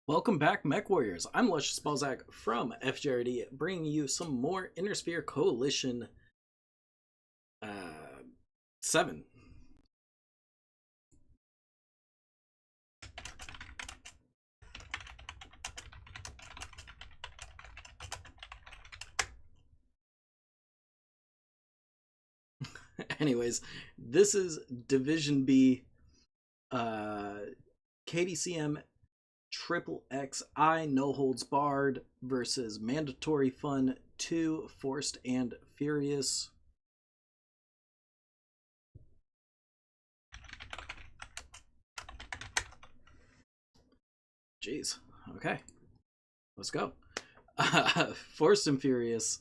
Welcome back, Mech Warriors. I'm Luscious Balzac from FJRD, bringing you some more Inner Sphere Coalition uh, 7. Anyways, this is Division B, KDCM XXXI No Holds Barred versus Mandatory Fun 2 Forced and Furious. Jeez. Okay. Let's go. Forced and Furious.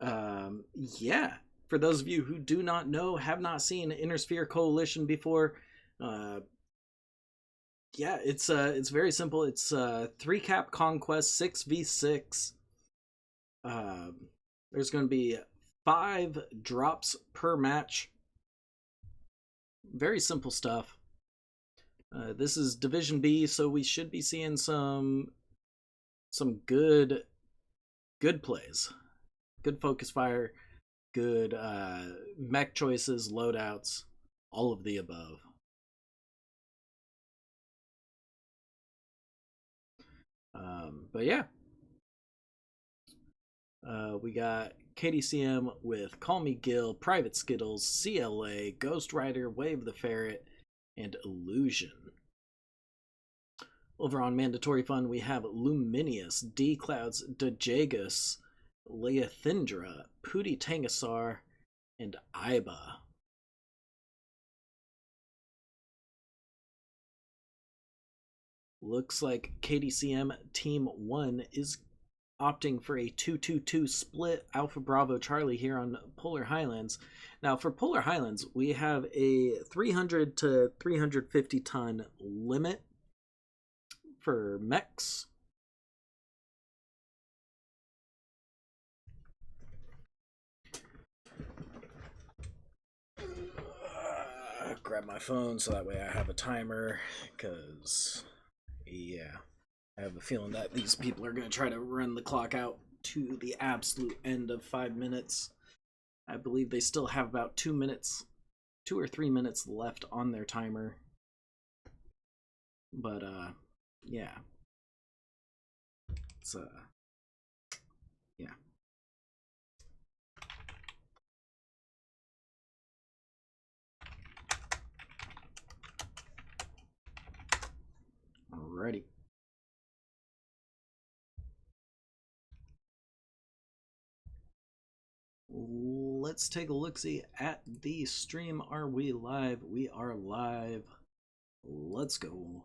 Yeah. For those of you who do not know, have not seen Inner Sphere Coalition before, uh, yeah, it's very simple. It's 3-cap conquest, 6v6. There's going to be 5 drops per match. Very simple stuff. This is Division B, so we should be seeing some good plays, good focus fire, good mech choices, loadouts, all of the above. But yeah, we got KDCM with Call Me Gil, Private Skittles, CLA, Ghost Rider, Wave the Ferret, and Illusion. Over on Mandatory Fun, we have Luminius, D Clouds, Dajagus, Leothindra, Pooty Tangasar, and Iba. Looks like KDCM Team 1 is opting for a 2-2-2 split Alpha Bravo Charlie here on Polar Highlands. Now for Polar Highlands, we have a 300 to 350 ton limit for mechs. Grab my phone so that way I have a timer, because yeah, I have a feeling that these people are going to try to run the clock out to the absolute end of 5 minutes. I believe they still have about 2 or 3 minutes left on their timer. But yeah. It's yeah. Alrighty. Let's take a look-see at the stream. Are we live? We are live. Let's go.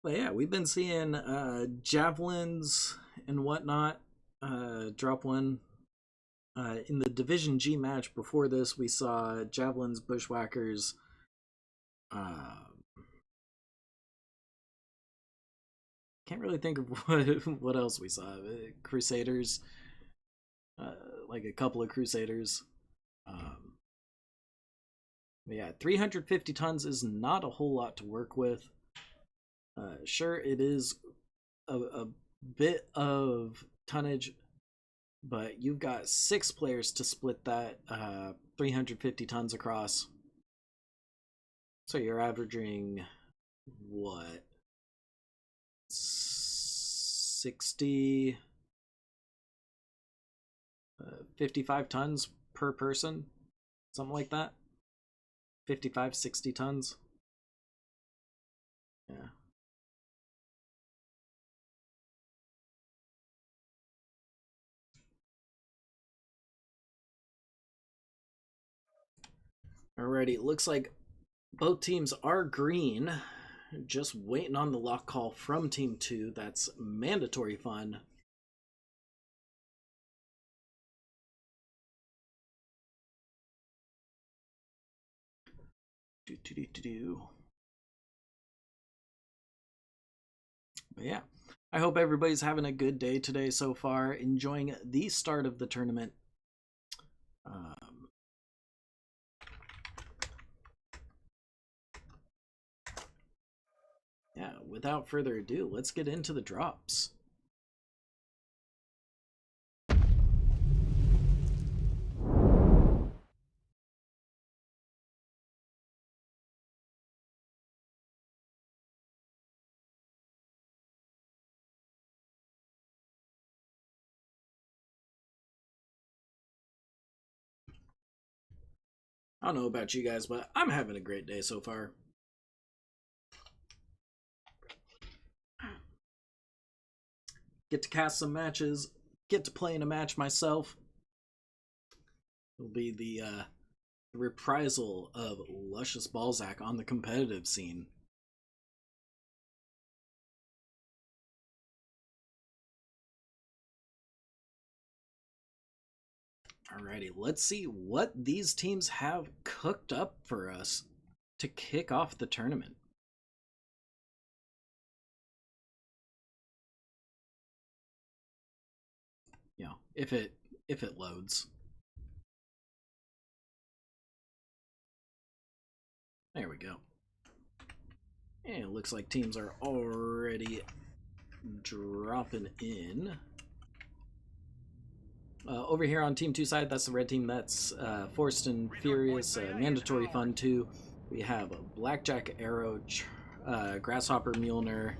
But yeah, we've been seeing javelins and whatnot drop one. In the Division G match before this, we saw javelins, bushwhackers, can't really think of what else we saw. Crusaders, like a couple of Crusaders. Yeah, 350 tons is not a whole lot to work with. Sure, it is a bit of tonnage, but you've got 6 players to split that 350 tons across. So you're averaging what? 60 55 tons per person, something like that. 55, 60 tons. Yeah. Alrighty, it looks like both teams are green. Just waiting on the lock call from Team 2. That's Mandatory Fun. But yeah, I hope everybody's having a good day today so far, enjoying the start of the tournament. Yeah, without further ado, let's get into the drops. I don't know about you guys, but I'm having a great day so far. Get to cast some matches, get to play in a match myself. It'll be the reprisal of Luscious Balzac on the competitive scene. Alrighty, let's see what these teams have cooked up for us to kick off the tournament. You know, if it loads. There we go. And it looks like teams are already dropping in. Over here on Team 2 side, that's the red team. That's Forced and Furious, Mandatory Fun 2. We have Blackjack Arrow, Grasshopper Mjolnir.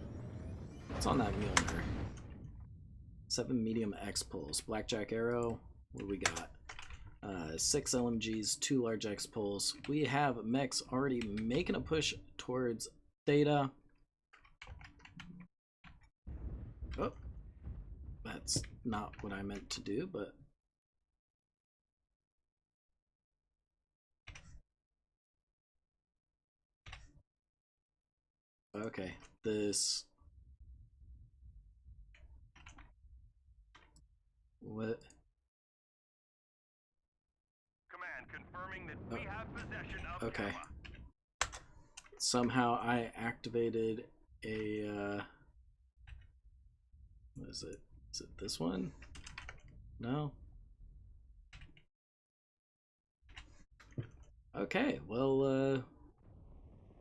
What's on that Mjolnir? 7 medium X pulls. Blackjack Arrow. What do we got? 6 LMGs, 2 large X pulls. We have mechs already making a push towards Theta. Oh, that's not what I meant to do, but okay. This what? Command confirming that we have possession of okay. Gamma. Somehow I activated a what is it? Is it this one? No. Okay, well,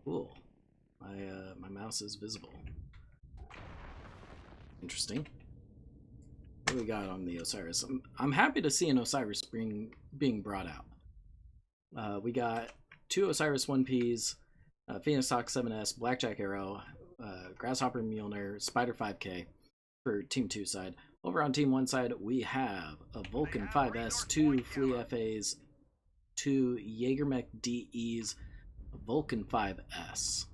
cool. My mouse is visible. Interesting. What do we got on the Osiris? I'm happy to see an Osiris being brought out. We got 2 Osiris 1Ps, Phoenix Hawk 7S, Blackjack Arrow, Grasshopper Mjolnir, Spider 5K for Team 2 side. Over on Team 1 side, we have a Vulcan 5S, 2 Flea FAs, 2 Jaegermech DEs, a Vulcan 5S.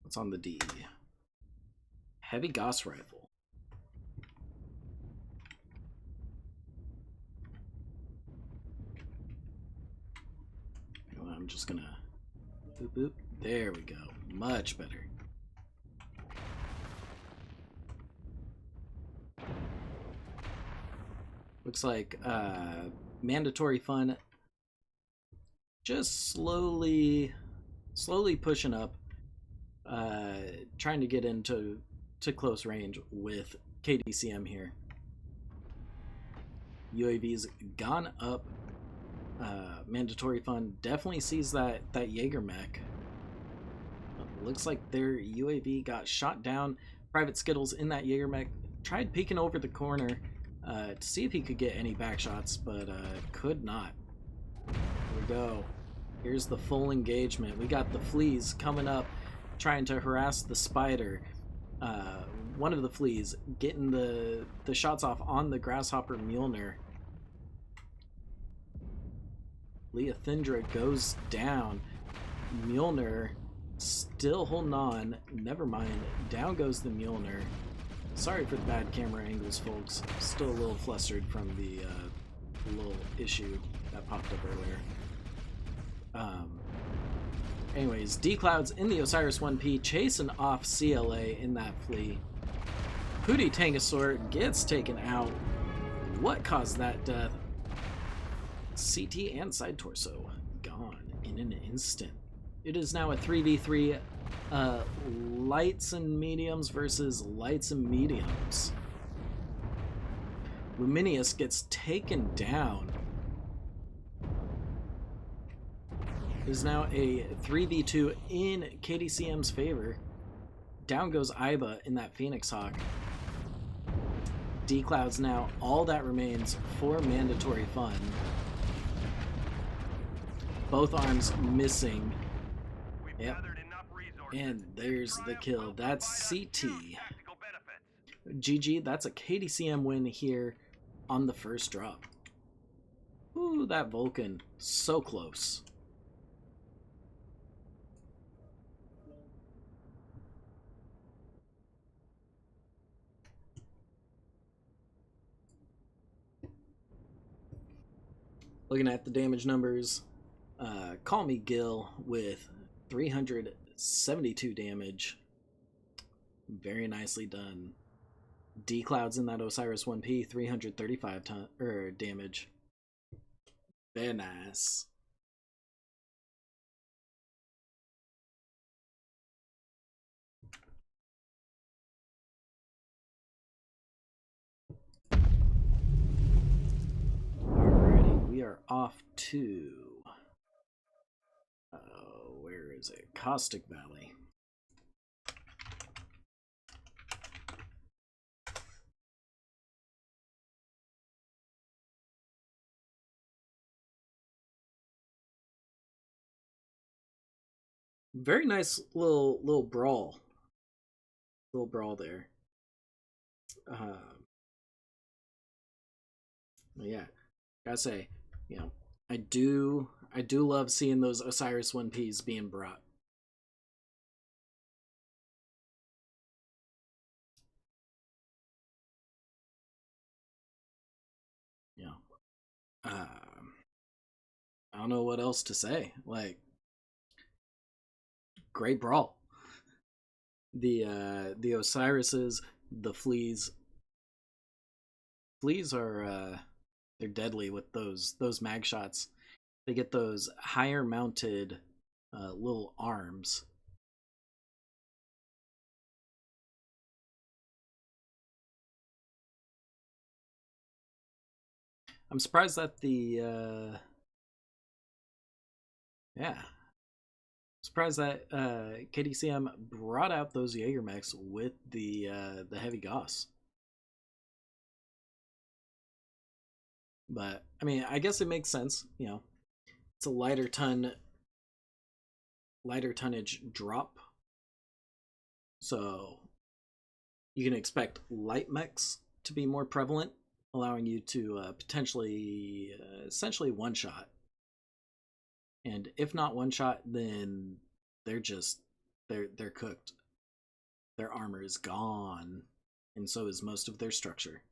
What's on the DE? Heavy Gauss Rifle. I'm just gonna boop boop. There we go. Much better. Looks like Mandatory Fun just slowly pushing up, trying to get into close range with KDCM here. UAV's gone up. Mandatory Fun definitely sees that Jaeger mech. Looks like their UAV got shot down. Private Skittles in that Jaeger mech tried peeking over the corner to see if he could get any back shots, but could not. Here we go. Here's the full engagement. We got the Fleas coming up, trying to harass the Spider. One of the Fleas getting the shots off on the Grasshopper Mjolnir. Leothindra goes down. Mjolnir still holding on. Never mind. Down goes the Mjolnir. Sorry for the bad camera angles, folks. Still a little flustered from the little issue that popped up earlier. Anyways, D-Cloud's in the Osiris 1P, chasing off CLA in that Flea. Hootie Tangosaur gets taken out. What caused that death? CT and side torso gone. gone in an instant. It is now a 3v3 lights and mediums versus lights and mediums. Luminius gets taken down. It is now a 3v2 in KDCM's favor. Down goes Iba in that Phoenix Hawk. D-Cloud's now all that remains for mandatory fun. Both arms missing. Yep. And there's the kill. That's CT. GG, that's a KDCM win here on the first drop. Ooh, that Vulcan. So close. Looking at the damage numbers, Call Me Gil with 372 damage. Very nicely done. D-Cloud's in that Osiris 1P, 335 damage. Very nice. Alrighty, we are off to... where is it? Caustic Valley. Very nice little brawl. Little brawl there. Yeah, gotta say, you know, I do love seeing those Osiris 1Ps being brought. You know, I don't know what else to say. Like, great brawl. The Osirises, the fleas. Fleas are they're deadly with those mag shots. They get those higher mounted little arms. I'm surprised that the surprised that KDCM brought out those Jaeger mechs with the heavy Gauss. But I mean, I guess it makes sense. You know, it's a lighter tonnage drop, so you can expect light mechs to be more prevalent, allowing you to potentially essentially one shot. And if not one shot, then they're cooked. Their armor is gone, and so is most of their structure.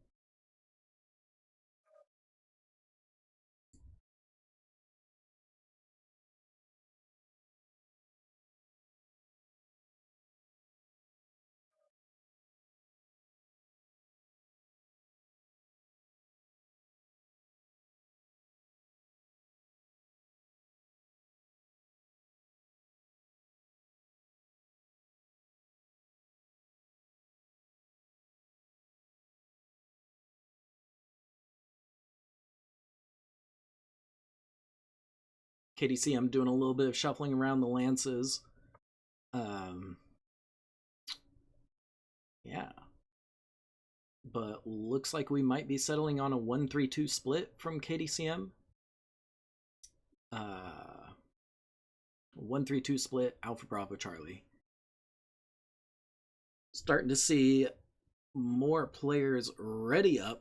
KDCM doing a little bit of shuffling around the lances. Yeah. But looks like we might be settling on a 1-3-2 split from KDCM. 1-3-2 split, Alpha Bravo Charlie. Starting to see more players ready up.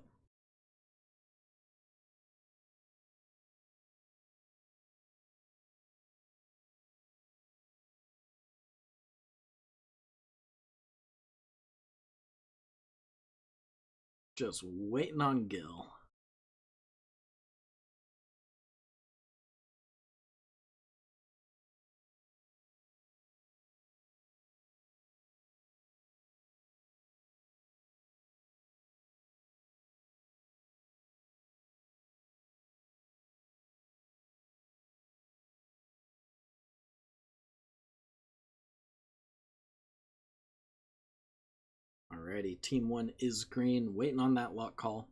Just waiting on Gil. Alrighty, Team 1 is green, waiting on that lock call.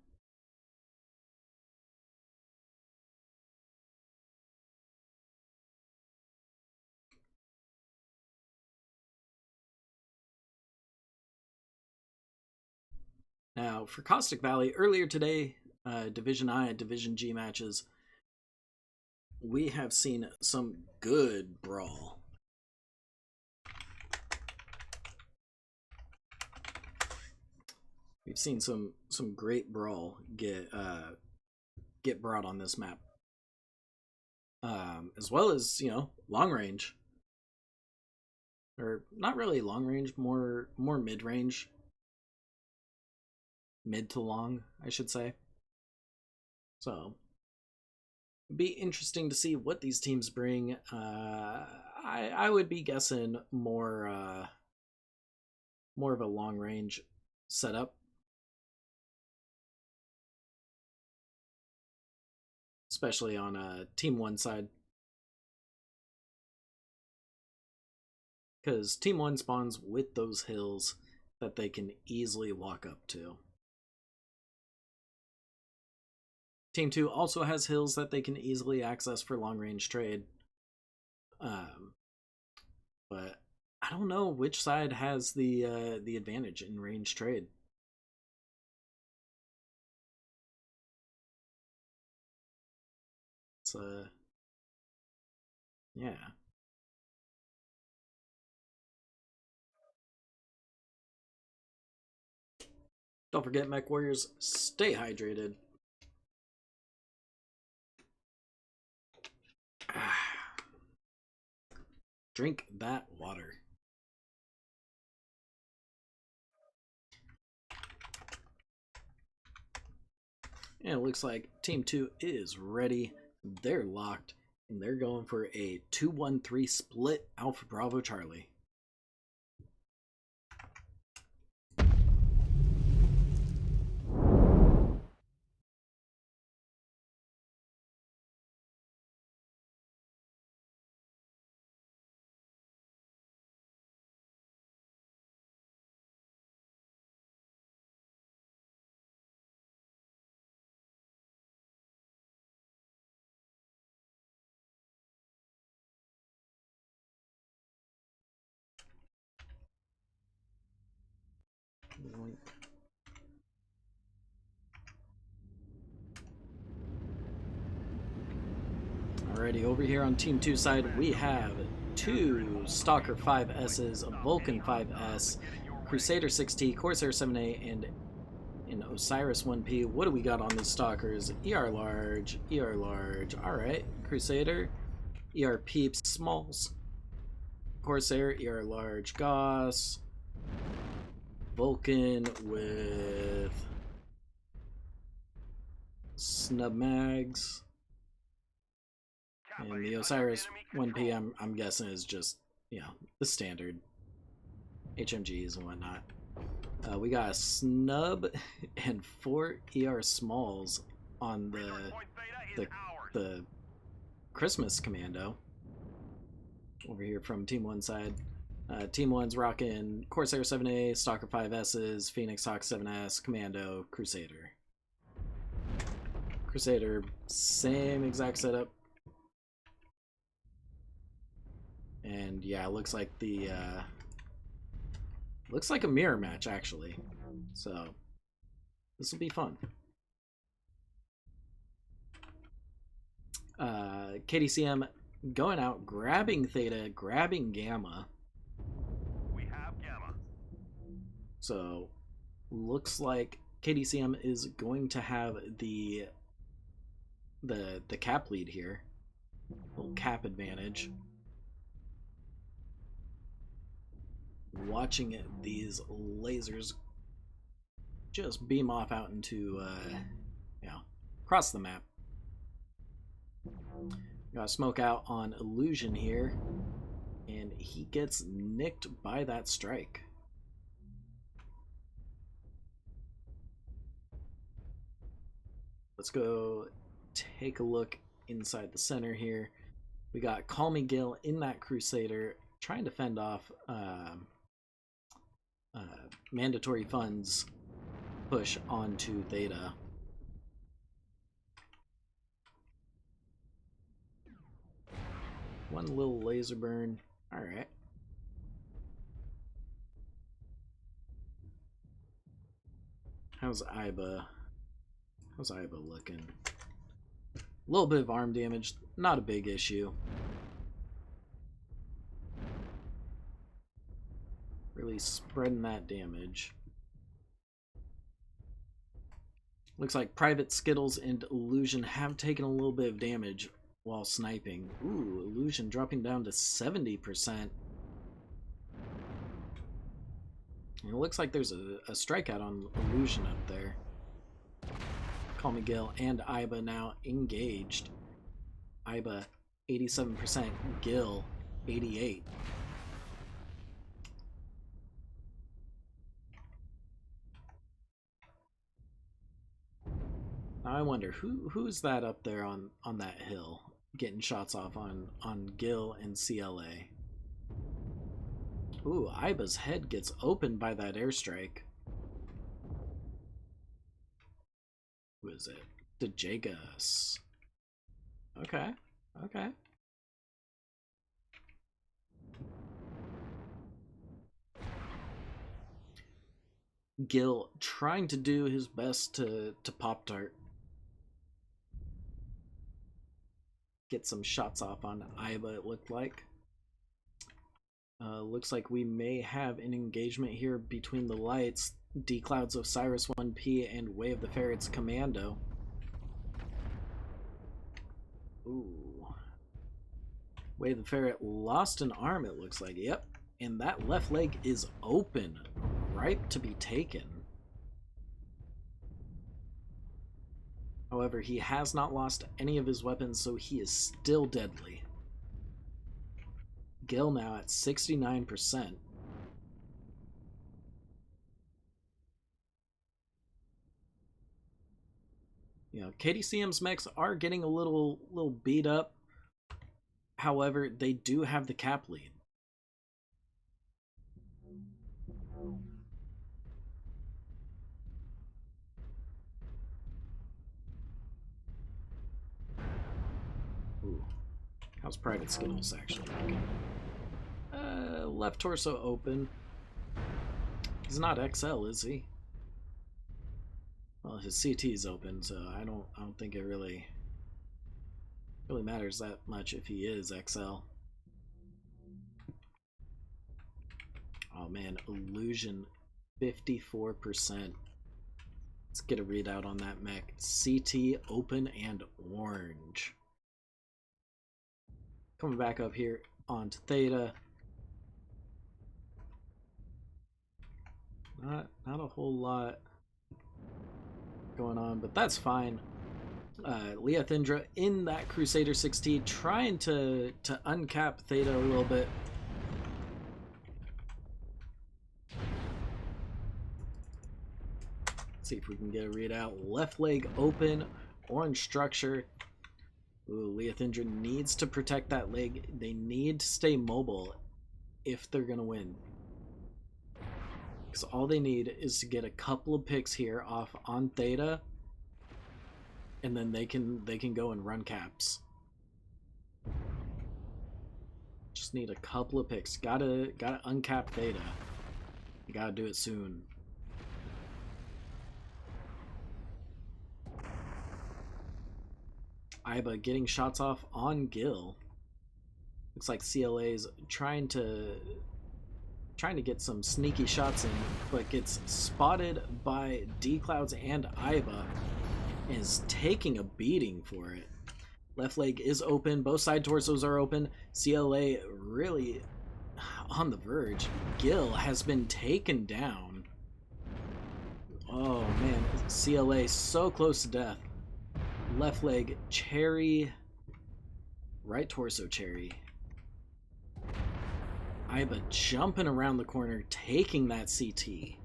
Now, for Caustic Valley, earlier today, Division I and Division G matches, we have seen some good brawl. We've seen some great brawl get brought on this map, as well as, you know, long range, or not really long range, more mid range, mid to long, I should say. So it'd be interesting to see what these teams bring. I would be guessing more of a long range setup, especially on Team 1 side, because Team 1 spawns with those hills that they can easily walk up to. Team 2 also has hills that they can easily access for long-range trade. But I don't know which side has the advantage in range trade. It's yeah. Don't forget, Mech Warriors, stay hydrated. Drink that water. And it looks like Team 2 is ready. They're locked, and they're going for a 2-1-3 split Alpha Bravo Charlie. Alrighty, over here on Team 2 side, we have two Stalker 5S's, a Vulcan 5S, Crusader 6T, Corsair 7A, and an Osiris 1P. What do we got on these Stalkers? ER large, alright. Crusader, ER peeps, smalls. Corsair, ER large, Goss. Vulcan with snub mags. And the Osiris 1P, I'm guessing, is just, you know, the standard HMGs and whatnot. We got a snub and 4 ER smalls on the Christmas Commando over here from Team 1 side. Team 1's rocking Corsair 7A, Stalker 5S's, Phoenix Hawk 7S, Commando, Crusader. Crusader, same exact setup. And yeah, it looks like looks like a mirror match actually. So this will be fun. KDCM going out, grabbing Theta, grabbing Gamma. We have Gamma. So looks like KDCM is going to have the cap lead here. Little cap advantage. Watching these lasers just beam off out into across the map. Got smoke out on Illusion here, and he gets nicked by that strike. Let's go take a look inside the center here. We got Call Me Gil in that Crusader trying to fend off mandatory funds push onto Theta. One little laser burn. Alright. How's Iba looking? A little bit of arm damage, not a big issue. Really spreading that damage. Looks like Private Skittles and Illusion have taken a little bit of damage while sniping. Ooh, Illusion dropping down to 70%. And it looks like there's a strikeout on Illusion up there. Call Me Gil and Iba now engaged. Iba 87%, Gil 88%. Now I wonder who's that up there on that hill getting shots off on Gil and CLA. Ooh, Iba's head gets opened by that airstrike. Who is it? DeJagus. Okay, okay. Gil trying to do his best to Pop-Tart. Get some shots off on Iba, it looked like. Looks like we may have an engagement here between the lights. D-Cloud's Osiris 1P and Way of the Ferret's Commando. Ooh. Way of the Ferret lost an arm, it looks like. Yep. And that left leg is open. Ripe to be taken. However, he has not lost any of his weapons, so he is still deadly. Gil now at 69%. You know, KDCM's mechs are getting a little beat up. However, they do have the cap lead. Ooh. How's Private Skittles actually looking? Left torso open. He's not XL, is he? Well, his CT is open, so I don't think it really matters that much if he is XL. Oh man, Illusion 54%. Let's get a readout on that mech. CT open and orange. Coming back up here onto Theta. Not a whole lot going on, but that's fine. Leothindra in that Crusader 6T trying to uncap Theta a little bit. Let's see if we can get a readout. Left leg open, orange structure. Ooh, Leothindra needs to protect that leg. They need to stay mobile if they're gonna win. Because all they need is to get a couple of picks here off on Theta, and then they can go and run caps. Just need a couple of picks. Gotta uncap Theta. You gotta do it soon. Iba getting shots off on Gil. Looks like CLA's trying to get some sneaky shots in, but gets spotted by D-Clouds and Iba, and is taking a beating for it. Left leg is open, both side torsos are open. CLA really on the verge. Gil has been taken down. Oh man, CLA so close to death. Left leg cherry, right torso cherry. Iba jumping around the corner, taking that CT.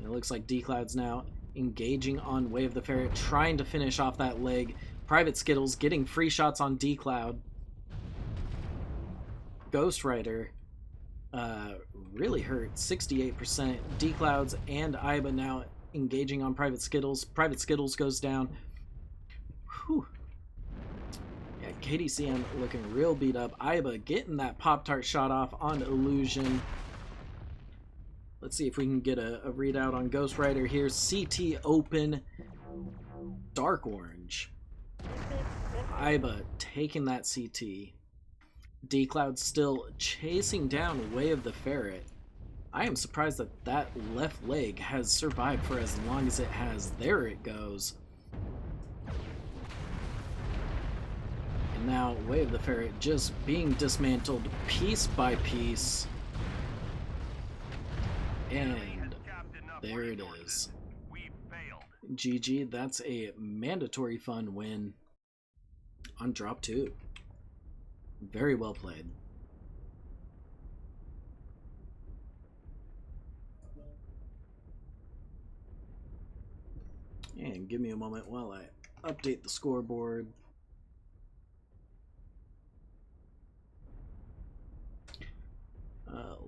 It looks like D-Cloud's now engaging on Way of the Ferret, trying to finish off that leg. Private Skittles getting free shots on D-Cloud. Ghost Rider really hurt. 68%. D-Clouds and Iba now engaging on Private Skittles. Private Skittles goes down. Whew. Yeah, KDCM looking real beat up. Iba getting that Pop-Tart shot off on Illusion. Let's see if we can get a readout on Ghost Rider here. CT open. Dark Orange. Iba taking that CT. D-Cloud still chasing down Way of the Ferret. I am surprised that that left leg has survived for as long as it has. There it goes. And now Way of the Ferret just being dismantled piece by piece. And there it is. GG, that's a mandatory fun win on drop 2. Very well played. And give me a moment while I update the scoreboard.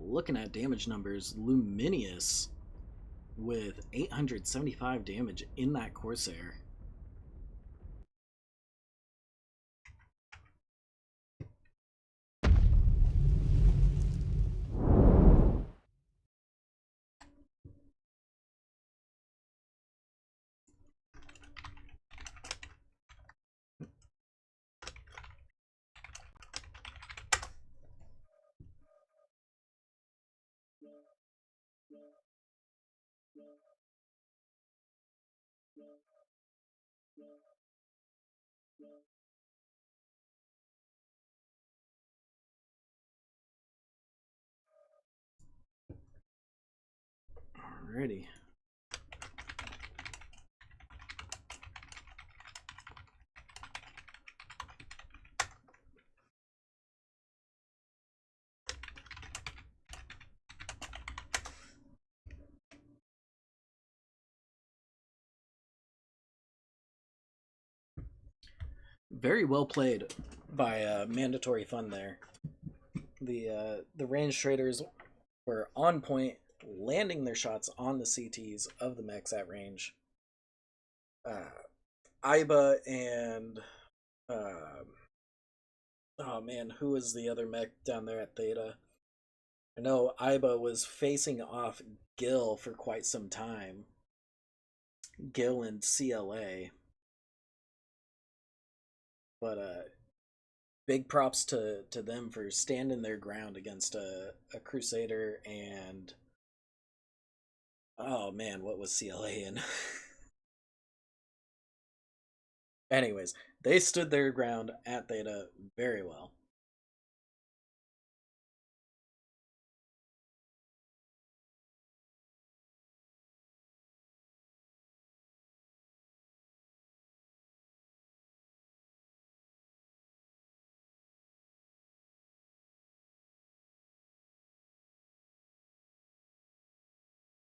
Looking at damage numbers, Luminious with 875 damage in that Corsair. Alrighty. Very well played by Mandatory Fun there. The range traders were on point, landing their shots on the CTs of the mechs at range. Iba and oh man, who was the other mech down there at Theta? I know Iba was facing off Gil for quite some time. Gil and CLA. But big props to them for standing their ground against a Crusader and oh man, what was CLA in? Anyways, they stood their ground at Theta very well.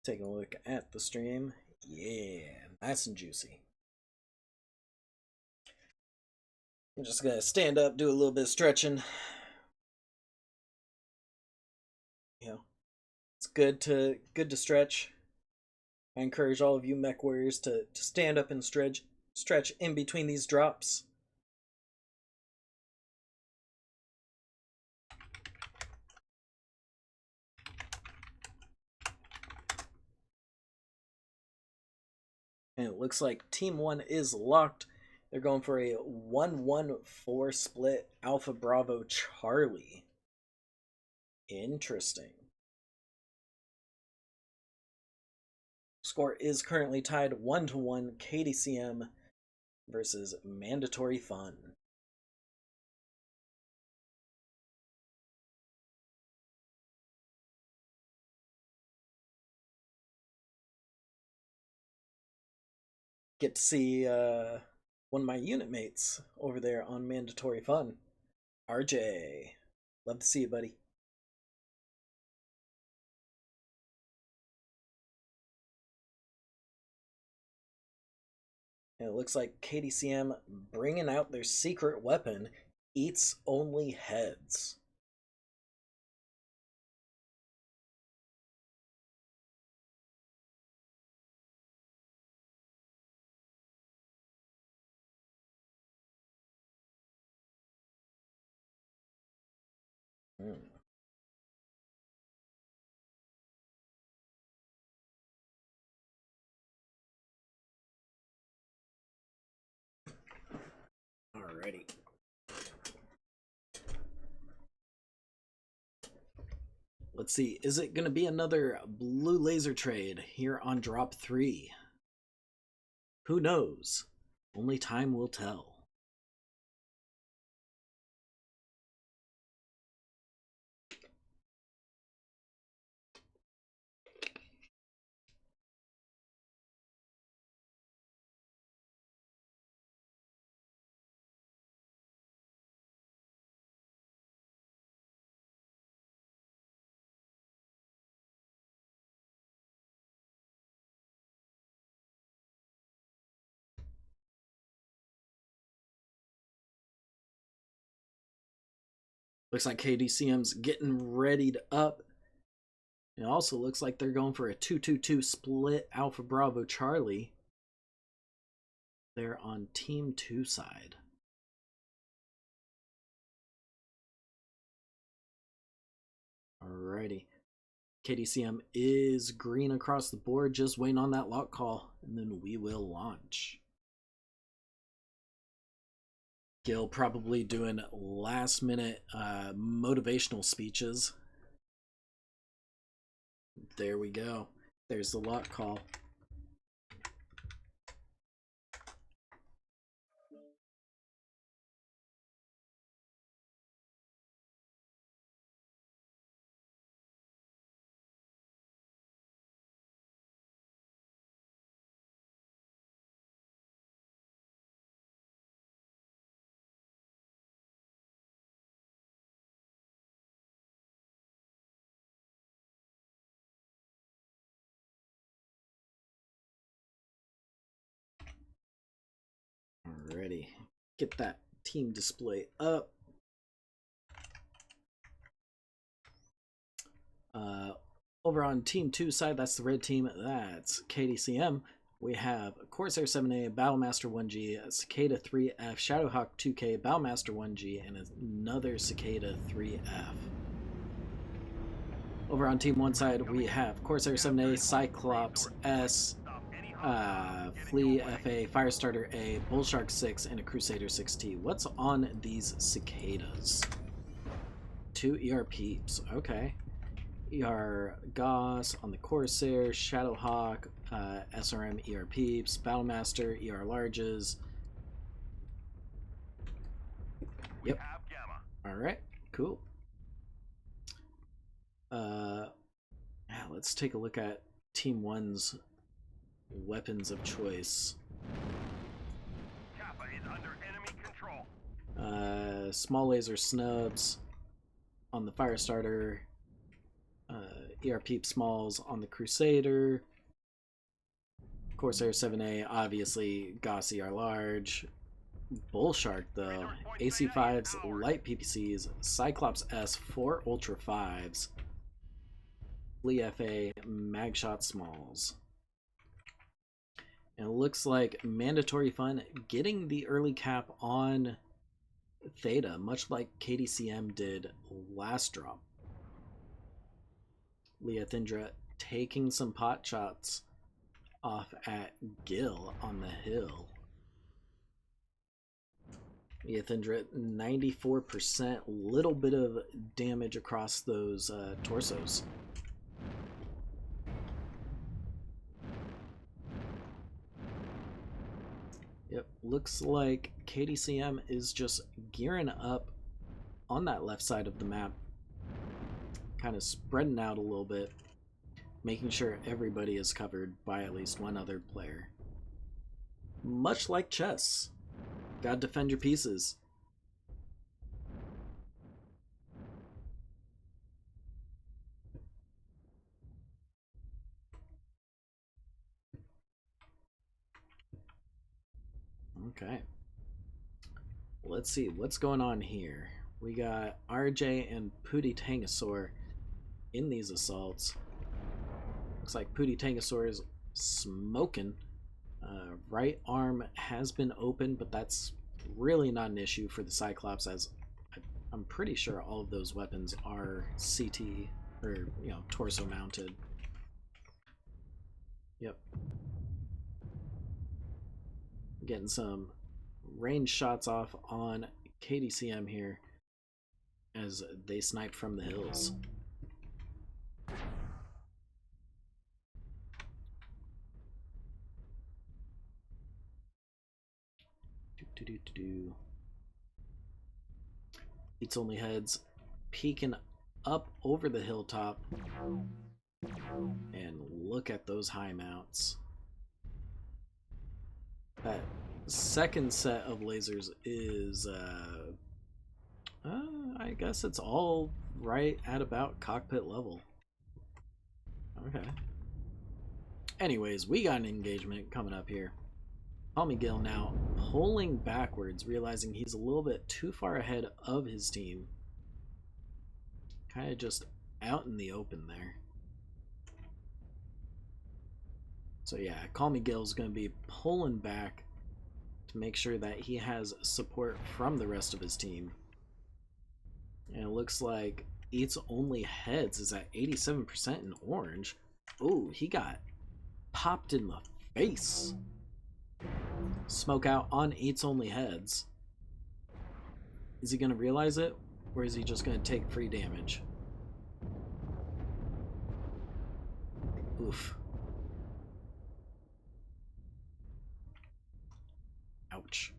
Taking a look at the stream. Yeah, nice and juicy. I'm just gonna stand up, do a little bit of stretching. You know, it's good to stretch. I encourage all of you mech warriors to stand up and stretch in between these drops. And it looks like Team 1 is locked. They're going for a 1-1-4 split Alpha Bravo Charlie. Interesting. Score is currently tied 1-1 KDCM versus Mandatory Fun. Get to see one of my unit mates over there on Mandatory Fun. RJ. Love to see you, buddy. And it looks like KDCM bringing out their secret weapon, Eats Only Heads. Mm. Alrighty. Let's see, is it going to be another blue laser trade here on drop 3? Who knows? Only time will tell. Looks like KDCM's getting readied up. It also looks like they're going for a 2-2-2 split Alpha Bravo Charlie. They're on Team 2 side. Alrighty. KDCM is green across the board, just waiting on that lock call, and then we will launch. Gil probably doing last minute motivational speeches. There we go. There's the lock call. Alrighty, get that team display up. Over on Team 2 side, that's the red team, that's KDCM. We have Corsair 7A, Battlemaster 1G, Cicada 3F, Shadowhawk 2K, Battlemaster 1G, and another Cicada 3F. Over on Team 1 side, we have Corsair 7A, Cyclops S, Flea FA, Firestarter A, Bullshark 6, and a Crusader 6T. What's on these cicadas? 2 ER Peeps. Okay. ER Goss on the Corsair, Shadowhawk, SRM ER Peeps, Battlemaster, ER Larges. Yep. Alright, cool. Yeah, let's take a look at Team 1's weapons of choice. Kappa is under enemy control. Small laser snubs on the Firestarter, ER Peep Smalls on the Crusader, Corsair 7A, obviously, Goss ER Large, Bullshark though, AC5s, Light PPCs, Cyclops S, 4 Ultra 5s, Flea FA, Magshot Smalls. And it looks like Mandatory Fun getting the early cap on Theta, much like KDCM did last drop. Leothindra taking some pot shots off at Gil on the hill. Leothindra 94%, little bit of damage across those torsos. Yep, looks like KDCM is just gearing up on that left side of the map, kind of spreading out a little bit, making sure everybody is covered by at least one other player. Much like chess, gotta defend your pieces. Okay. Let's see what's going on here. We got RJ and Pooty Tangosaur in these assaults. Looks like Pooty Tangosaur is smoking. Right arm has been open, but that's really not an issue for the Cyclops, as I I'm pretty sure all of those weapons are CT, or, you know, torso mounted. Yep. Getting some range shots off on KDCM here as they snipe from the hills. It's only heads peeking up over the hilltop. And look at those high mounts. That second set of lasers is, I guess it's all right at about cockpit level. Okay. Anyways, we got an engagement coming up here. Tommy Gill now pulling backwards, realizing he's a little bit too far ahead of his team. Kind of just out in the open there. So yeah, Call Me Gill's going to be pulling back to make sure that he has support from the rest of his team. And it looks like Eats Only Heads is at 87% in orange. Oh, he got popped in the face. Smoke out on Eats Only Heads. Is he going to realize it? Or is he just going to take free damage? Oof. Ouch.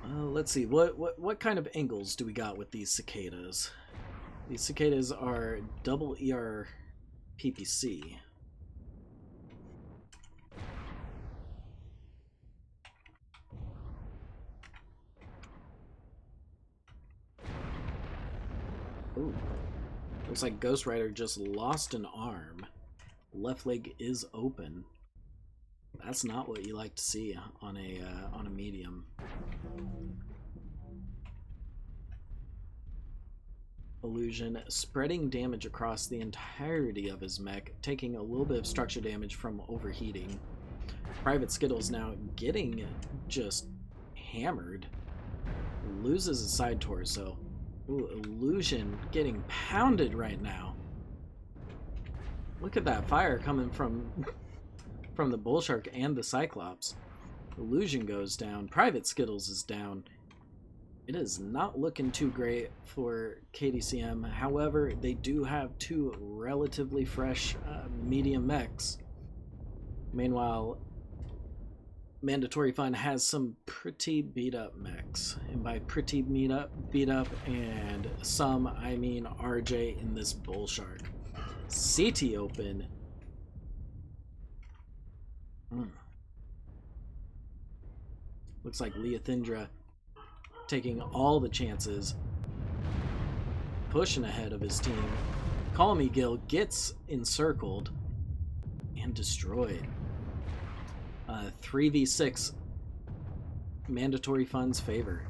Let's see. What kind of angles do we got with these cicadas? These cicadas are double ER PPC. Ooh. Looks like Ghost Rider just lost an arm. Left leg is open. That's not what you like to see on a medium. Illusion spreading damage across the entirety of his mech, taking a little bit of structure damage from overheating. Private Skittles now getting just hammered. Loses his side torso. Ooh, Illusion getting pounded right now. Look at that fire coming from the Bull Shark and the Cyclops. Illusion goes down. Private Skittles is down. It is not looking too great for KDCM. However, they do have two relatively fresh medium mechs. Meanwhile, Mandatory Fun has some pretty beat up mechs. And by pretty beat up and some, I mean RJ in this Bull Shark. CT open. Looks like Leothindra taking all the chances, pushing ahead of his team. Call Me Gil gets encircled and destroyed. 3v6 Mandatory Fun's favor.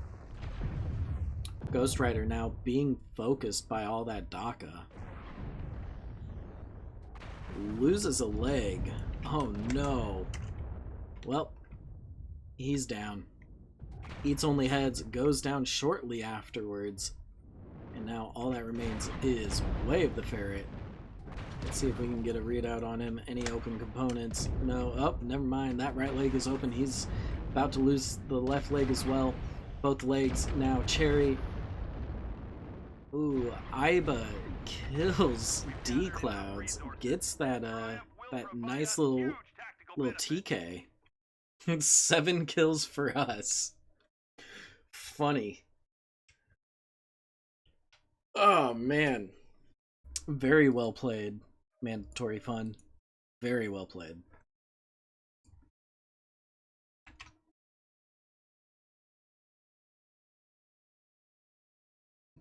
Ghost Rider now being focused by all that DACA. Loses a leg. Oh no. Well, he's down. Eats Only Heads goes down shortly afterwards. And now all that remains is Wave the Ferret. Let's see if we can get a readout on him. Any open components? No. Oh, never mind. That right leg is open. He's about to lose the left leg as well. Both legs now Cherry. Ooh, Iba kills D-Clouds. Gets that that nice little TK. 7 kills for us. Funny. Oh man. Very well played, Mandatory Fun. Very well played.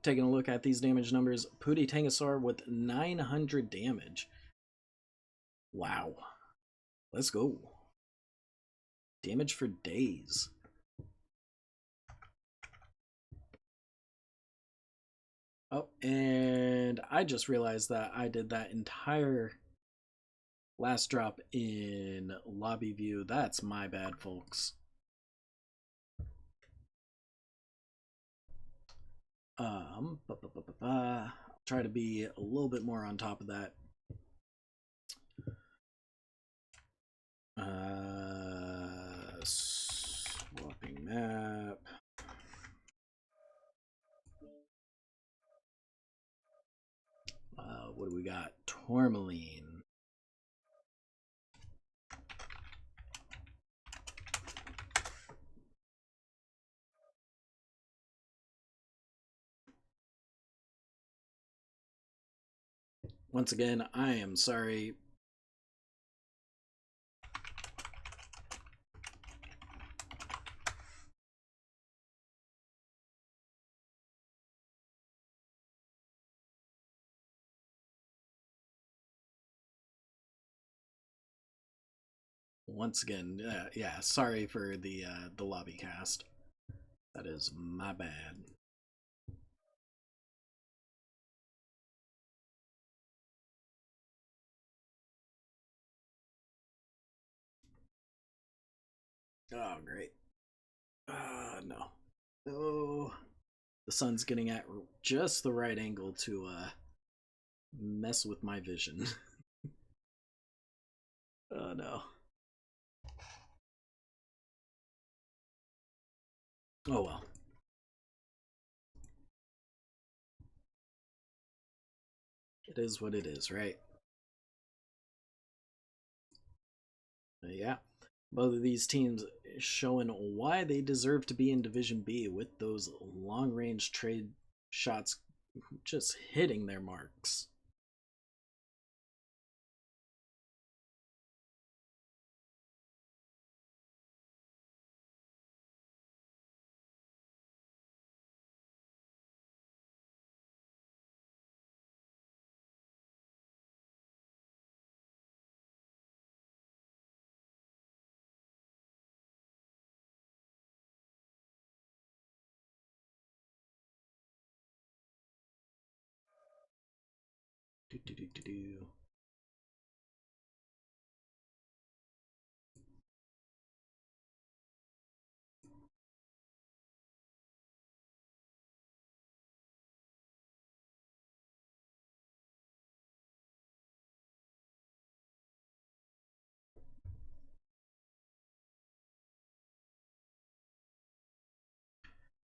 Taking a look at these damage numbers, Pooty Tangasaur with 900 damage. Wow. Let's go. Damage for days. Oh, and I just realized that I did that entire last drop in lobby view. That's my bad, folks. Try to be a little bit more on top of that. Swapping map. What do we got? Tourmaline. Once again, I am sorry. Once again, yeah, sorry for the lobby cast. That is my bad. Oh, great. No. No. The sun's getting at just the right angle to mess with my vision. Oh, no. Oh, well. It is what it is, right? Yeah. Both of these teams showing why they deserve to be in Division B with those long-range trade shots just hitting their marks. Do, do, do, do, do.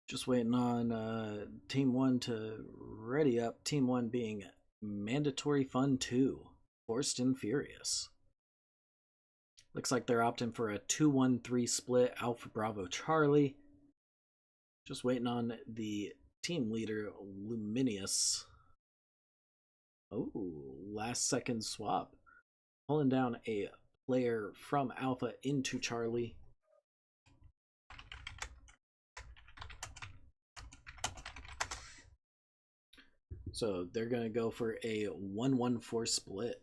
Just waiting on Team 1 to ready up. Team 1 being Mandatory Fun 2, Forced and Furious. Looks like they're opting for a 2-1-3 split, Alpha Bravo Charlie. Just waiting on the team leader, Luminious. Oh, last second swap. Pulling down a player from Alpha into Charlie. So they're going to go for a 1-1-4 split.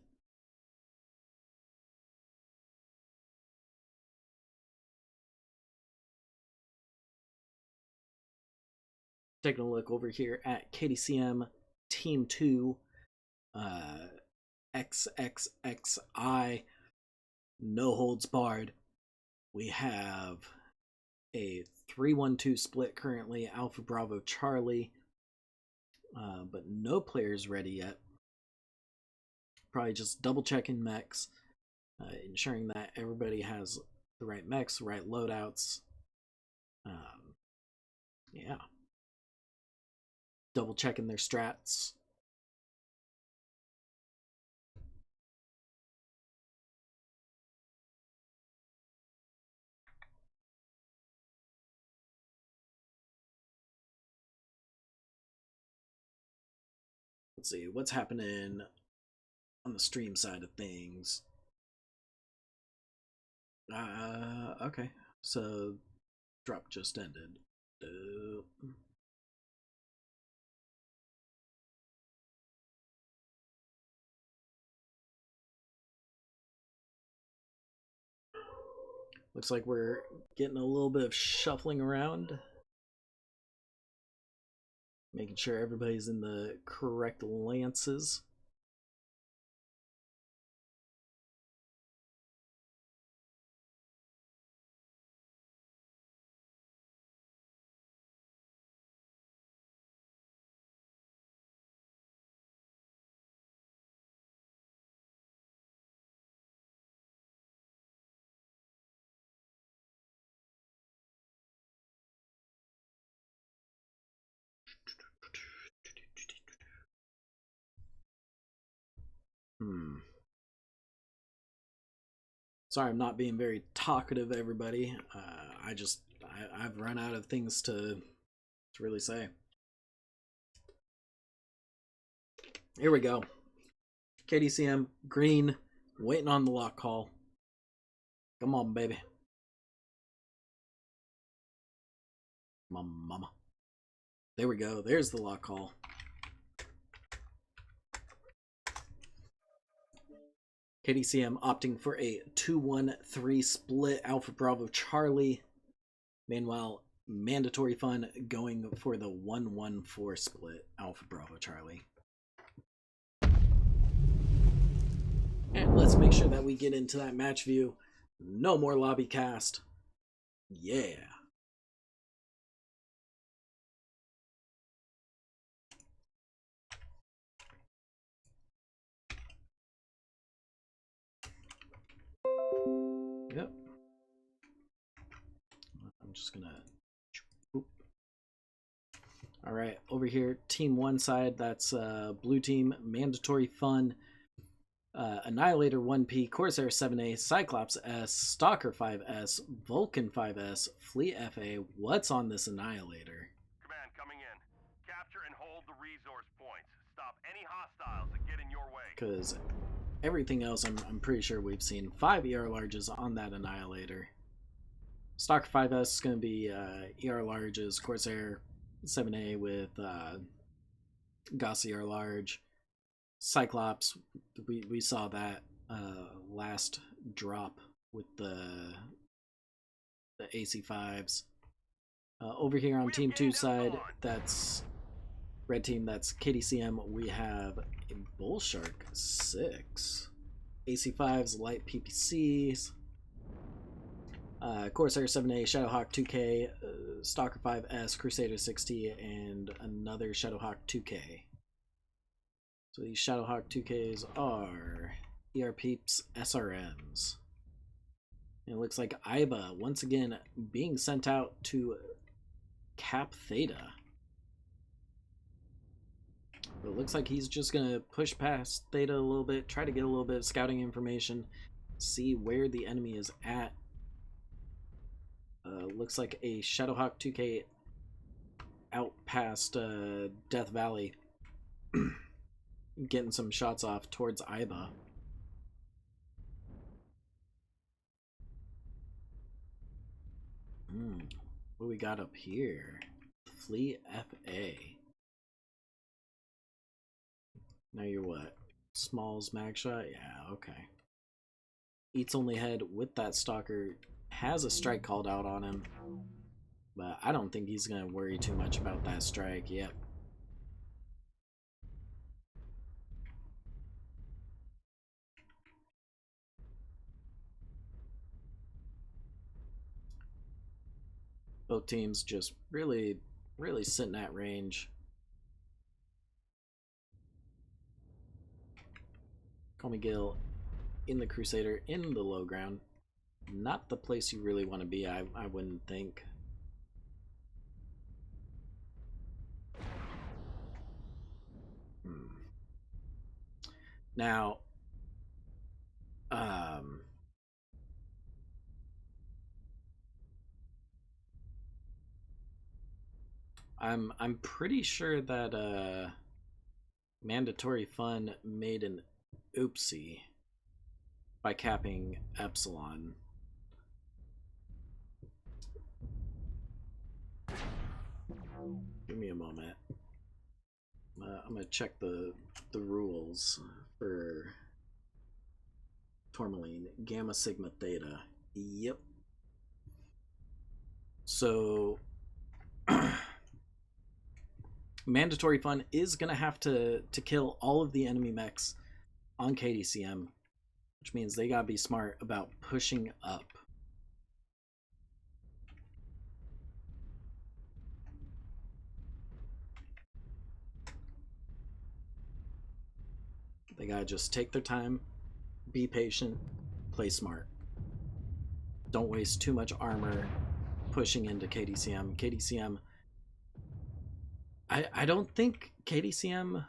Taking a look over here at KDCM Team 2, XXXI, no holds barred. We have a 3-1-2 split currently, Alpha Bravo Charlie, but no players ready yet. Probably just double checking mechs, ensuring that everybody has the right mechs, the right loadouts. Yeah. Double checking their strats. Let's see what's happening on the stream side of things. Okay, so drop just ended. Looks like we're getting a little bit of shuffling around, making sure everybody's in the correct lances. Sorry, I'm not being very talkative, everybody. I've run out of things to really say. Here we go. KDCM, green, waiting on the lock call. Come on, baby. Come on, mama. There we go. There's the lock call. KDCM opting for a 2-1-3 split Alpha Bravo Charlie. Meanwhile, Mandatory Fun going for the 1-1-4 split Alpha Bravo Charlie. And let's make sure that we get into that match view. No more lobby cast. Yeah. Yep. I'm just gonna. All right, over here, team one side. That's blue team, Mandatory Fun, Annihilator 1P, Corsair 7A, Cyclops S, Stalker 5S, Vulcan 5S, Fleet FA. What's on this Annihilator? Command coming in. Capture and hold the resource points. Stop any hostiles that get in your way. Because everything else, I'm pretty sure we've seen 5 ER larges on that Annihilator. Stalker 5S is going to be ER larges, Corsair 7A with Gauss ER large. Cyclops, we saw that last drop with the AC5s. Over here on Team 2 side, that's red team, that's KDCM, we have a Bull Shark 6. AC5s, light PPCs. Corsair 7A, Shadowhawk 2K, Stalker 5S, Crusader 60, and another Shadowhawk 2K. So these Shadowhawk 2Ks are ER Peeps SRMs. And it looks like Iba, once again, being sent out to cap Theta. But it looks like he's just going to push past Theta a little bit, try to get a little bit of scouting information, see where the enemy is at. Looks like a Shadowhawk 2K out past Death Valley. Getting some shots off towards Iba. What we got up here? Fleet FA. Now you're what? Smalls mag shot? Yeah, okay. Eats only head with that Stalker. Has a strike called out on him. But I don't think he's going to worry too much about that strike yet. Both teams just really sitting at range. Call me Gil in the Crusader in the low ground. Not the place you really want to be, I wouldn't think. Now, I'm pretty sure that Mandatory Fun made an oopsie by capping Epsilon. Give me a moment. I'm gonna check the rules for Tourmaline. Gamma Sigma Theta. Yep. So Mandatory Fun is gonna have to kill all of the enemy mechs on KDCM, which means they gotta be smart about pushing up. They gotta just take their time, be patient, play smart. Don't waste too much armor pushing into KDCM. KDCM, I don't think KDCM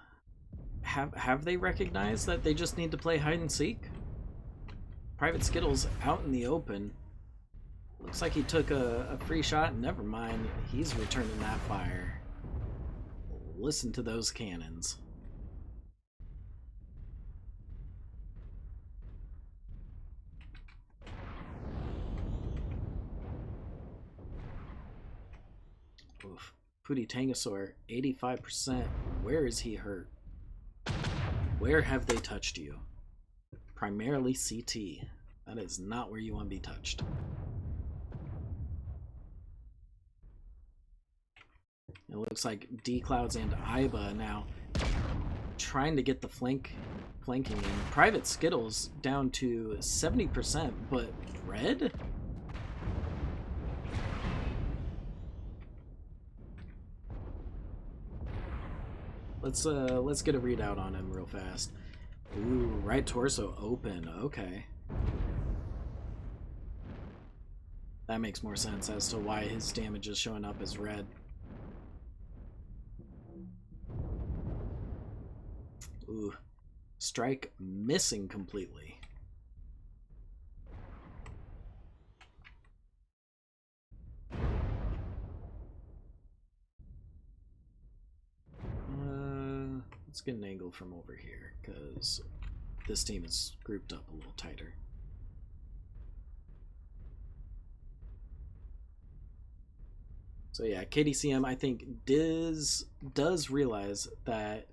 have they recognized that they just need to play hide and seek? Private Skittles out in the open. Looks like he took a free shot. Never mind, he's returning that fire. Listen to those cannons. Oof. Pooty Tangosaur, 85%. Where is he hurt? Where have they touched you? Primarily CT. That is not where you want to be touched. It looks like D-Clouds and Iba now trying to get the flanking in. Private Skittles down to 70%, but Red? Let's get a readout on him real fast. Ooh, right torso open. Okay. That makes more sense as to why his damage is showing up as red. Ooh. Strike missing completely. Let's get an angle from over here, because this team is grouped up a little tighter. So yeah, KDCM I think does realize that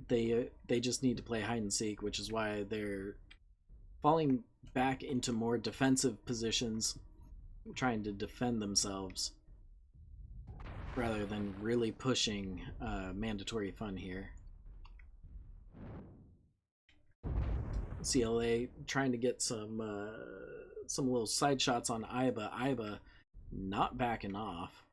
they just need to play hide and seek, which is why they're falling back into more defensive positions, trying to defend themselves rather than really pushing mandatory fun here. CLA trying to get some little side shots on Iba. Iba not backing off.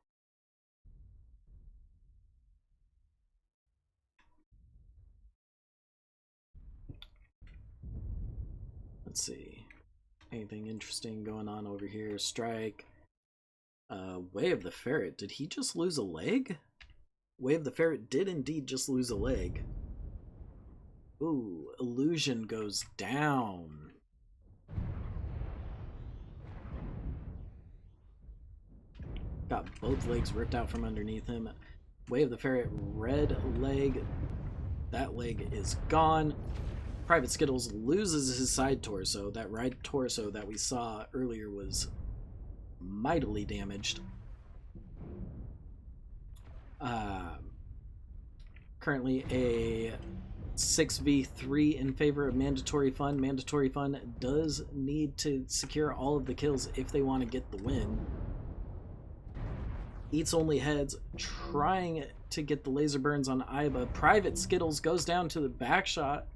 Let's see. Anything interesting going on over here? Strike. Way of the Ferret. Did he just lose a leg? Way of the Ferret did indeed just lose a leg. Ooh, Illusion goes down. Got both legs ripped out from underneath him. Way of the Ferret, red leg. That leg is gone. Private Skittles loses his side torso. That right torso that we saw earlier was mightily damaged. Currently a 6v3 in favor of Mandatory Fun. Mandatory Fun does need to secure all of the kills if they want to get the win. Eats Only Heads trying to get the laser burns on Iba. Private Skittles goes down to the back shot.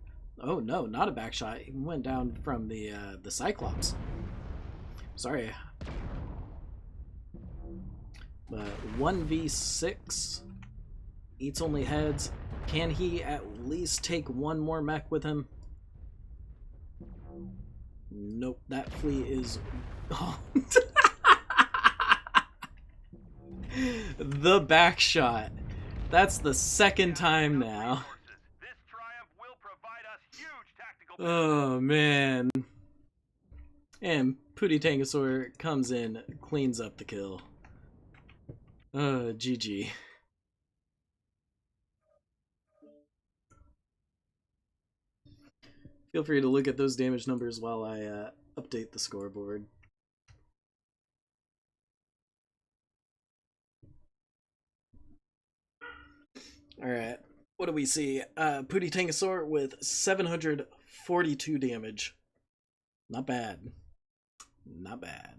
Oh no, not a back shot. He went down from the Cyclops. Sorry. But 1v6. Eats Only Heads. Can he at least take one more mech with him? Nope, that flea is... Oh. The back shot. That's the second time now. Oh man. And Pooty Tangosaur comes in, cleans up the kill. GG. Feel free to look at those damage numbers while I update the scoreboard. Alright, what do we see? Pooty Tangosaur with 742 damage. Not bad. Not bad.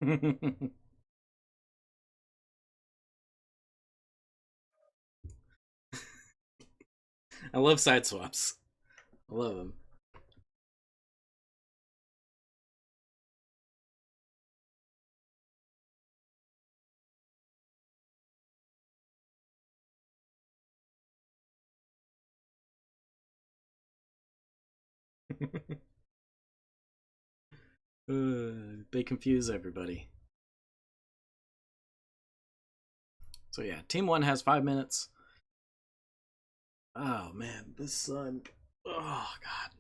I love side swaps. I love them. They confuse everybody. So yeah, Team 1 has 5 minutes. Oh man, this sun. Oh god.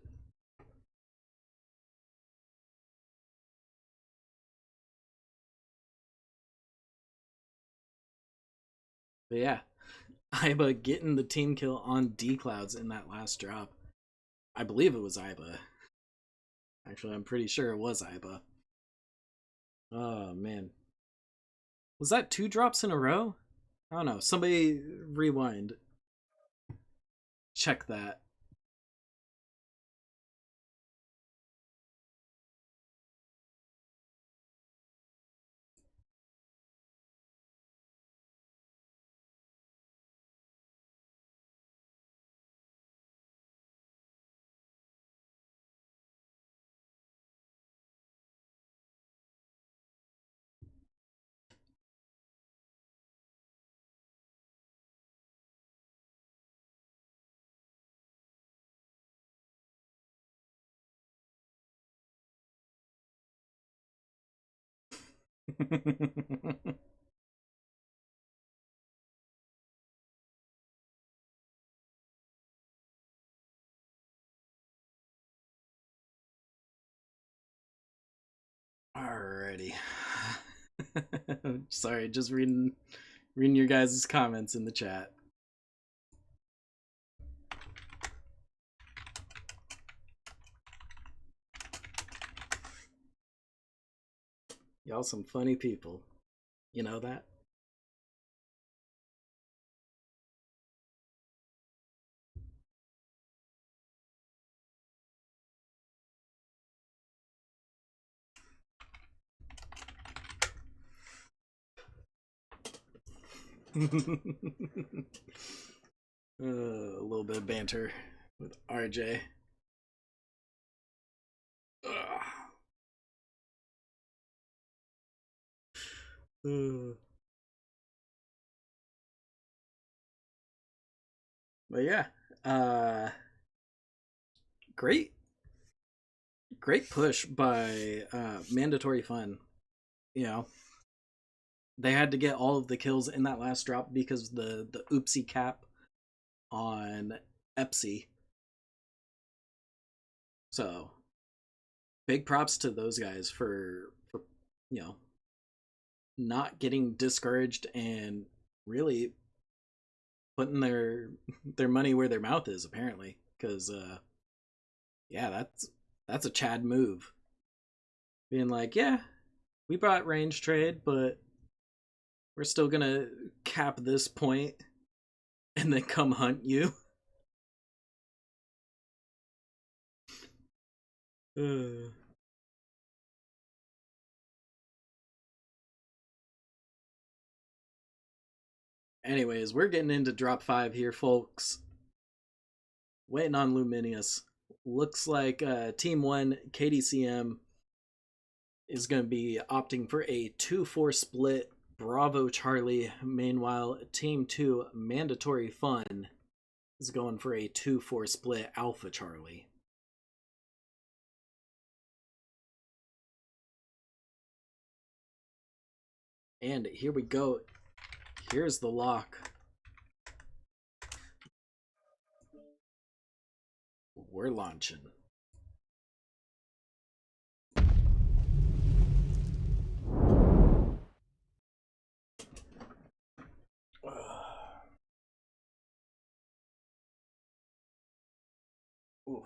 But yeah, Iba getting the team kill on D Clouds in that last drop. I believe it was Iba. Actually, I'm pretty sure it was Iba. Oh man. Was that 2 drops in a row? I don't know. Somebody rewind. Check that. Alrighty. Sorry, just reading your guys' comments in the chat. Y'all some funny people. You know that? A little bit of banter with RJ. But yeah, great push by Mandatory Fun. You know, they had to get all of the kills in that last drop because the oopsie cap on Epsi. So big props to those guys for you know, not getting discouraged and really putting their money where their mouth is, apparently, because yeah, that's a Chad move, being like, yeah, we brought range trade, but we're still gonna cap this point and then come hunt you. Anyways, we're getting into drop 5 here, folks. Waiting on Luminius. Looks like Team 1, KDCM, is going to be opting for a 2-4 split. Bravo Charlie. Meanwhile, Team 2, Mandatory Fun, is going for a 2-4 split. Alpha Charlie. And here we go. Here's the lock. We're launching. Ooh. Well,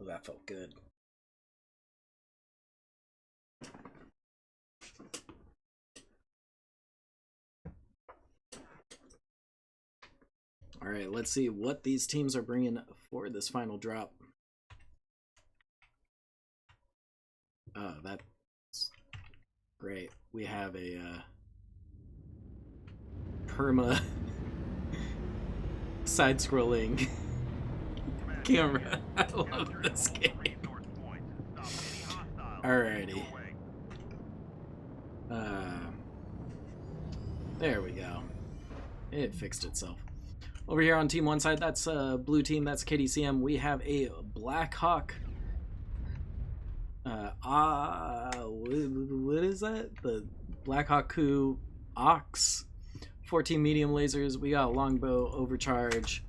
that felt good. All right, let's see what these teams are bringing for this final drop. That's Great. We have a perma side-scrolling camera. I love this game. Alrighty. There we go. It fixed itself. Over here on Team 1 side, that's blue team, that's KDCM. We have a Black Hawk. What is that? The Black Hawk Coup Ox. 14 medium lasers. We got a longbow, overcharge,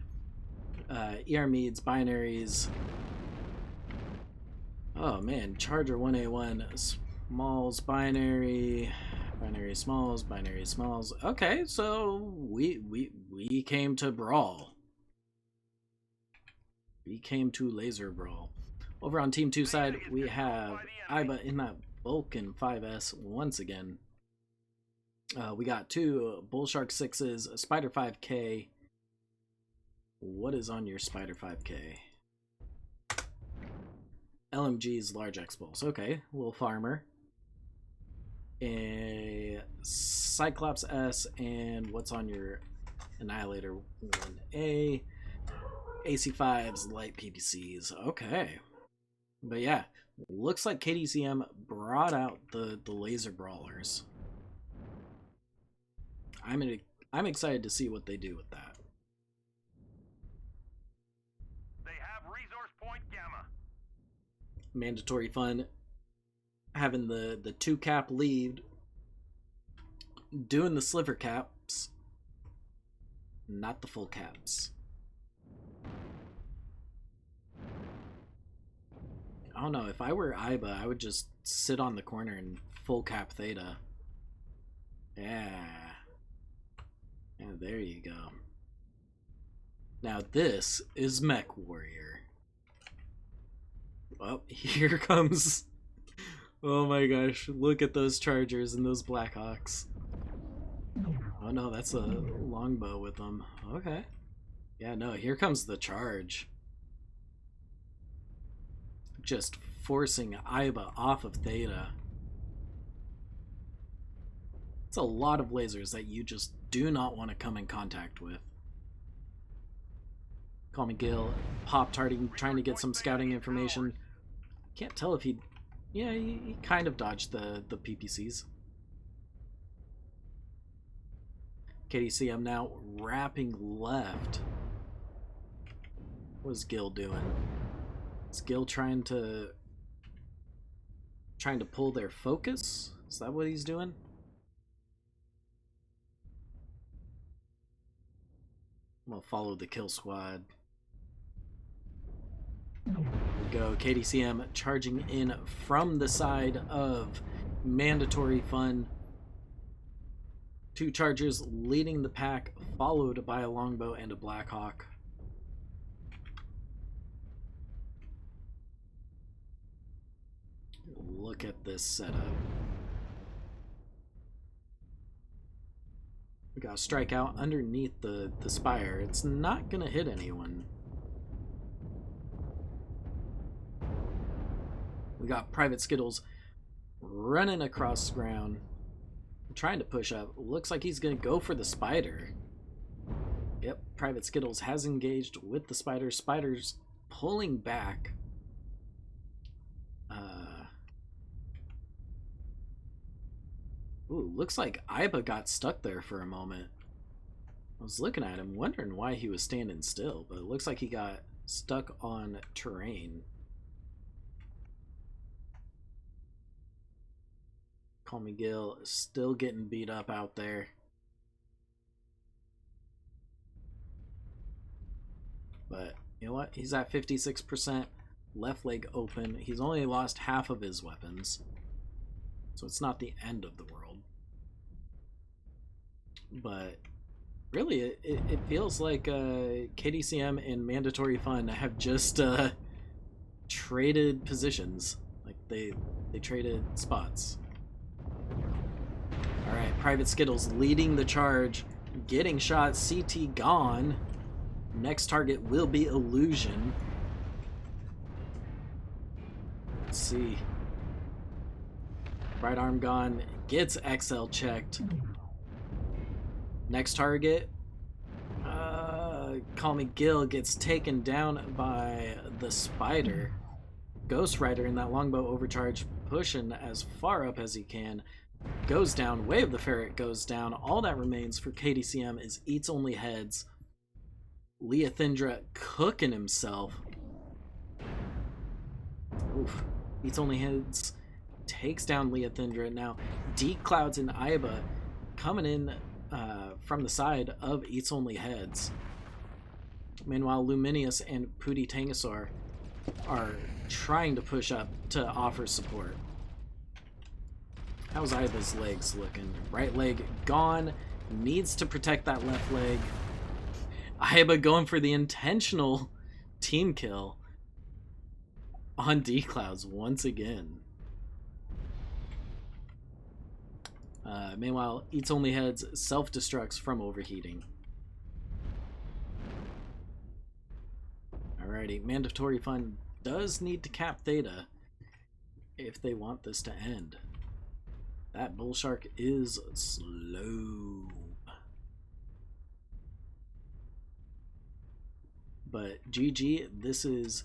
ER meads, binaries. Oh man, Charger 1A1, smalls, binary smalls, binary smalls. Okay, so we came to brawl. We came to laser brawl. Over on Team 2 side, we have Iba in that Vulcan 5S once again. We got two Bullshark 6s, a Spider 5K. What is on your Spider 5K? LMG's large X-Pulse. Okay, little farmer. A Cyclops S, and what's on your Annihilator 1A? AC5's light PPCs. Okay. But yeah, looks like KDCM brought out the laser brawlers. I'm excited to see what they do with that. They have resource point Gamma. Mandatory fun. Having the 2-cap lead. Doing the sliver caps. Not the full caps. I don't know, if I were Iba, I would just sit on the corner and full cap Theta. Yeah. Yeah, there you go. Now this is Mech Warrior. Well, here comes... Oh my gosh, look at those Chargers and those Blackhawks. Oh no, that's a longbow with them. Okay. Yeah, no, here comes the charge. Just forcing Iba off of Theta. It's a lot of lasers that you just do not want to come in contact with. Call me Gil, pop-tarting, trying to get some scouting information. Can't tell if he... Yeah, he kind of dodged the PPCs. KDCM now wrapping left. What is Gil doing? Is Gil trying to pull their focus? Is that what he's doing? I'm gonna follow the kill squad. Here we go, KDCM charging in from the side of Mandatory Fun. Two Chargers leading the pack, followed by a longbow and a Blackhawk. Look at this setup. We got a strikeout underneath the spire. It's not gonna hit anyone. We got Private Skittles running across the ground, trying to push up. Looks like he's gonna go for the spider. Yep, Private Skittles has engaged with the spider. Spider's pulling back. Ooh, looks like Iba got stuck there for a moment. I was looking at him, wondering why he was standing still, but it looks like he got stuck on terrain. Call me Gil, still getting beat up out there. But you know what? He's at 56%, left leg open. He's only lost half of his weapons, so it's not the end of the world. But really, it feels like KDCM and Mandatory Fun have just traded positions. Like they traded spots. Alright, Private Skittles leading the charge, getting shot, CT gone. Next target will be Illusion. Let's see. Right arm gone. Gets XL checked. Next target. Call Me Gil gets taken down by the Spider. Ghost Rider in that longbow overcharge, pushing as far up as he can. Goes down. Way of the Ferret goes down. All that remains for KDCM is Eats Only Heads. Leothindra cooking himself. Oof. Eats Only Heads takes down Leothindra. Now, Deep Clouds and Aiba coming in from the side of Eats Only Heads. Meanwhile, Luminius and Pooty Tangasaur are trying to push up to offer support. How's Aiba's legs looking? Right leg gone. Needs to protect that left leg. Aiba going for the intentional team kill on D-Clouds once again. Meanwhile, Eats Only Heads self-destructs from overheating. Alrighty, Mandatory Fun does need to cap Theta if they want this to end. That Bull Shark is slow. But GG, this is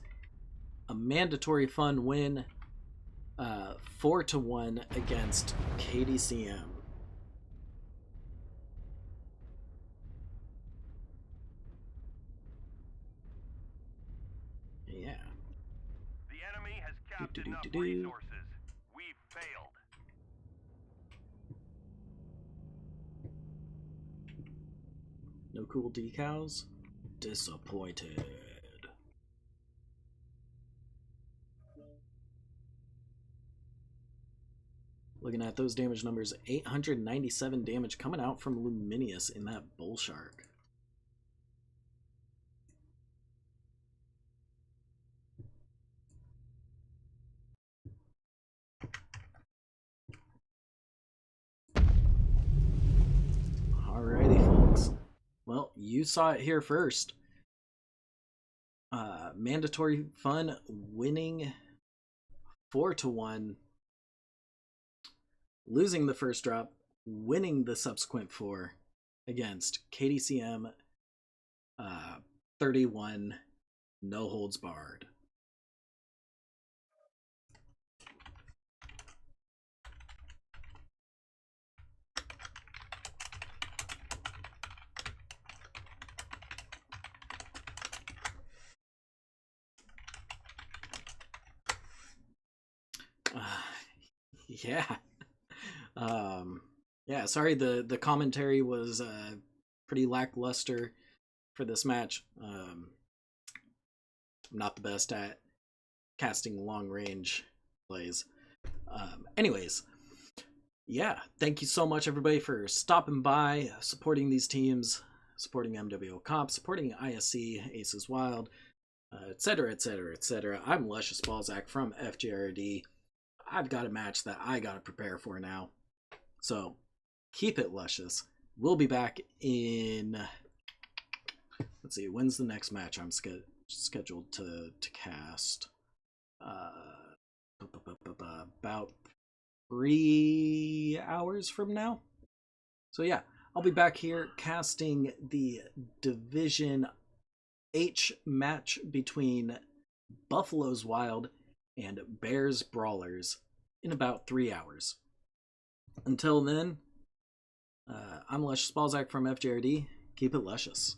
a Mandatory Fun win, 4-1 against KDCM. Yeah. The enemy has capped enough resources. We've failed. No cool decals? Disappointed. Looking at those damage numbers, 897 damage coming out from Luminius in that Bull Shark. Alrighty, folks. Well, you saw it here first. Mandatory Fun winning 4-1. Losing the first drop, winning the subsequent 4 against KDCM 31, no holds barred. Yeah. Yeah, sorry the commentary was pretty lackluster for this match. I'm not the best at casting long range plays. Anyways, yeah, thank you so much everybody for stopping by, supporting these teams, supporting MWO Comp, supporting ISC, Aces Wild, etc, etc, etc. I'm Luscious Balzac from FJRD. I've got a match that I gotta prepare for now. So, keep it luscious. We'll be back in... Let's see, when's the next match I'm scheduled to cast? About 3 hours from now? So yeah, I'll be back here casting the Division H match between Buffalo's Wild and Bears Brawlers in about 3 hours. Until then, I'm Luscious Balzac from FJRD. Keep it luscious.